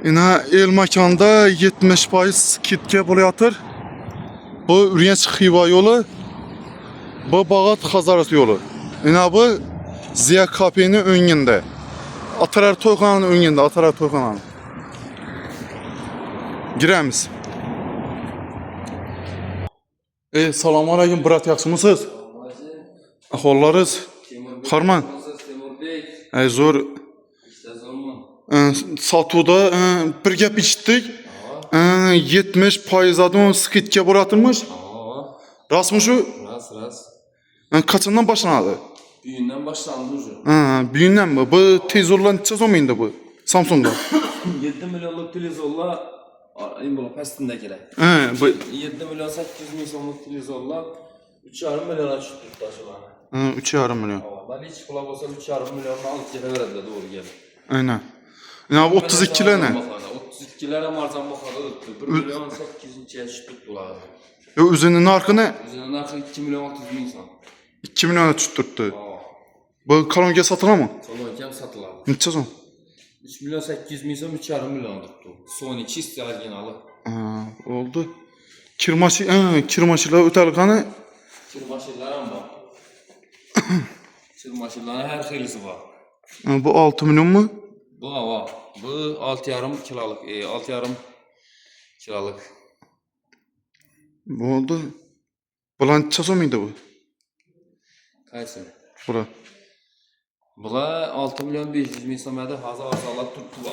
Yine el makanda 70% skidga bo'layotır. Bu Urganch Xiva yo'li. Bu Bag'at Xazarat yo'li. Yine bu Ziya Kafe'nin önünde. Atalar Toyxona'nın önünde, Atalar Toyxona'nın. Giremiz. Selamun aleyküm, brat, yaxshimisiz? Ahvollarınız? Harman. Zo'r. Satuvda bir gap eshitdik. 70%dan skidga bo'layotmiş. Rasmi shu? Ras. Qachondan boshlanadi? Bugünden başlandı уже. Bugünden mi? Bu tezorlar necha so'mingda bu? Samsung'da. 7 milyonluk televizorla bu pastında kerak. Bu 7 milyon 800 bin so'mlik televizorla 3,5 milyona tushib turibdi shularni. 3,5 milyon. Ben hiç kulak olsa 3,5 milyonla alıp geleverdiler doğru geldi. Aynen. Ya bu 32'ler ne? 32'lere marcan bakada tuttu. 1 milyon 800'e tushib tuttular. Yo, üzerinin narxı ne? Üzerinin narxı 2 milyon 600 bin son. 2 milyona tushib Bu kolonga sotiladimi? Kolonga satılar. Necha so'm? 3 milyon 800 bin son 3,5 milyon tuttu. Sony çift orijinali. Oldu. Kirmaşılar o'talgani. Çırmaşırlar ham bor. Çırmaşırların her xilisi var. Bu 6 milyon mu? Bu 6,5 kiloluk, 6,5 kiloluk. Bu oldu. Bulan necha so'mingda bu? Qaysi? Bura. Bular 6 milyon 500 bin so'mda hozir arzonlab turibdi.